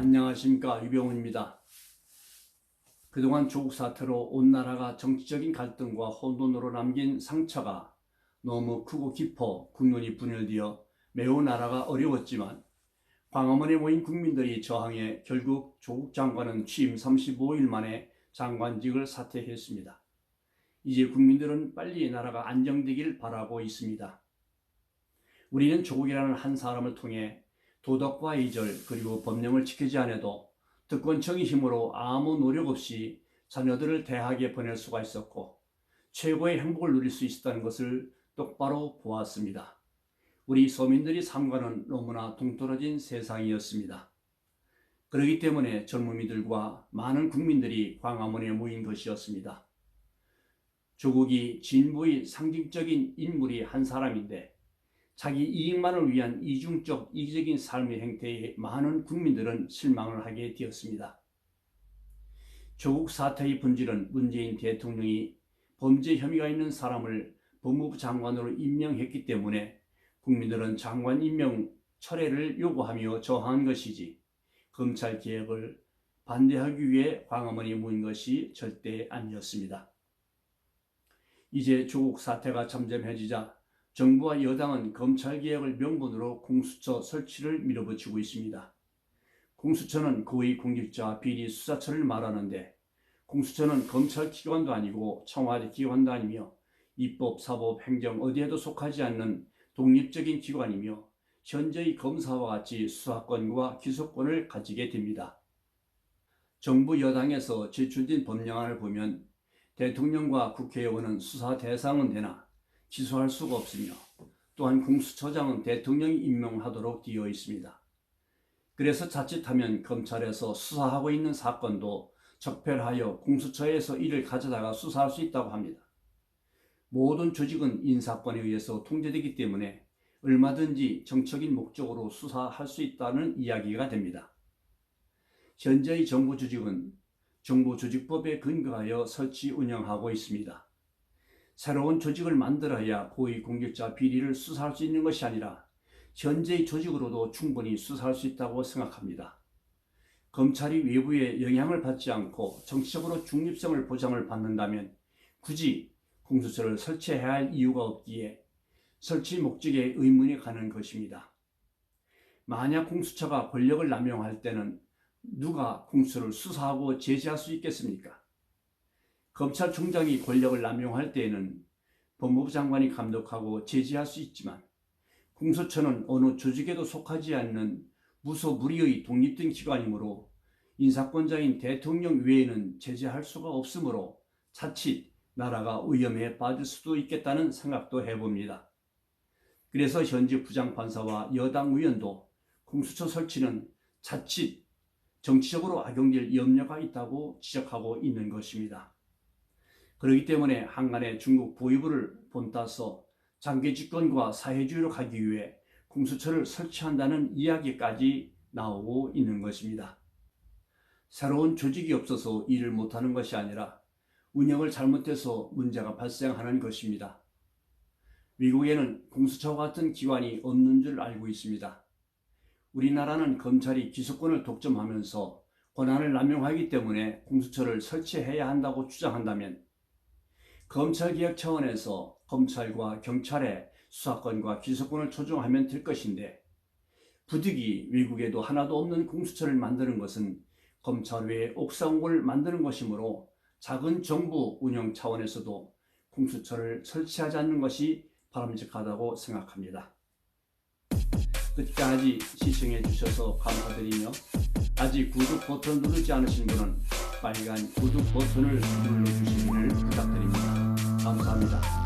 안녕하십니까, 유병훈입니다. 그동안 조국 사태로 온 나라가 정치적인 갈등과 혼돈으로 남긴 상처가 너무 크고 깊어 국론이 분열되어 매우 나라가 어려웠지만 광화문에 모인 국민들이 저항해 결국 조국 장관은 취임 35일 만에 장관직을 사퇴했습니다. 이제 국민들은 빨리 나라가 안정되길 바라고 있습니다. 우리는 조국이라는 한 사람을 통해 도덕과 이절 그리고 법령을 지키지 않아도 특권층의 힘으로 아무 노력 없이 자녀들을 대학에 보낼 수가 있었고 최고의 행복을 누릴 수 있었다는 것을 똑바로 보았습니다. 우리 서민들이 삶과는 너무나 동떨어진 세상이었습니다. 그렇기 때문에 젊은이들과 많은 국민들이 광화문에 모인 것이었습니다. 조국이 진보의 상징적인 인물이 한 사람인데 자기 이익만을 위한 이중적 이기적인 삶의 행태에 많은 국민들은 실망을 하게 되었습니다. 조국 사태의 본질은 문재인 대통령이 범죄 혐의가 있는 사람을 법무부 장관으로 임명했기 때문에 국민들은 장관 임명 철회를 요구하며 저항한 것이지 검찰 개혁을 반대하기 위해 광화문에 모인 것이 절대 아니었습니다. 이제 조국 사태가 잠잠해지자 정부와 여당은 검찰개혁을 명분으로 공수처 설치를 밀어붙이고 있습니다. 공수처는 고위공직자 비리 수사처를 말하는데 공수처는 검찰기관도 아니고 청와대 기관도 아니며 입법, 사법, 행정 어디에도 속하지 않는 독립적인 기관이며 현재의 검사와 같이 수사권과 기소권을 가지게 됩니다. 정부 여당에서 제출된 법령안을 보면 대통령과 국회의원은 수사 대상은 되나 기소할 수가 없으며 또한 공수처장은 대통령이 임명하도록 되어 있습니다. 그래서 자칫하면 검찰에서 수사하고 있는 사건도 적폐하여 공수처에서 이를 가져다가 수사할 수 있다고 합니다. 모든 조직은 인사권에 의해서 통제되기 때문에 얼마든지 정적인 목적으로 수사할 수 있다는 이야기가 됩니다. 현재의 정부 조직은 정부조직법에 근거하여 설치 운영하고 있습니다. 새로운 조직을 만들어야 고위공직자 비리를 수사할 수 있는 것이 아니라 현재의 조직으로도 충분히 수사할 수 있다고 생각합니다. 검찰이 외부의 영향을 받지 않고 정치적으로 중립성을 보장을 받는다면 굳이 공수처를 설치해야 할 이유가 없기에 설치 목적에 의문이 가는 것입니다. 만약 공수처가 권력을 남용할 때는 누가 공수처를 수사하고 제재할 수 있겠습니까? 검찰총장이 권력을 남용할 때에는 법무부 장관이 감독하고 제재할 수 있지만 공수처는 어느 조직에도 속하지 않는 무소불위의 독립된 기관이므로 인사권자인 대통령 외에는 제재할 수가 없으므로 자칫 나라가 위험에 빠질 수도 있겠다는 생각도 해봅니다. 그래서 현직 부장판사와 여당 의원도 공수처 설치는 자칫 정치적으로 악용될 염려가 있다고 지적하고 있는 것입니다. 그렇기 때문에 한간에 중국 보위부를 본따서 장기 집권과 사회주의로 가기 위해 공수처를 설치한다는 이야기까지 나오고 있는 것입니다. 새로운 조직이 없어서 일을 못하는 것이 아니라 운영을 잘못해서 문제가 발생하는 것입니다. 미국에는 공수처와 같은 기관이 없는 줄 알고 있습니다. 우리나라는 검찰이 기소권을 독점하면서 권한을 남용하기 때문에 공수처를 설치해야 한다고 주장한다면 검찰개혁 차원에서 검찰과 경찰의 수사권과 기소권을 조정하면 될 것인데 부득이 외국에도 하나도 없는 공수처를 만드는 것은 검찰 외에 옥상옥을 만드는 것이므로 작은 정부 운영 차원에서도 공수처를 설치하지 않는 것이 바람직하다고 생각합니다. 끝까지 시청해 주셔서 감사드리며 아직 구독 버튼 누르지 않으신 분은 빨간 구독 버튼을 눌러주시기를 부탁드립니다. 감사합니다.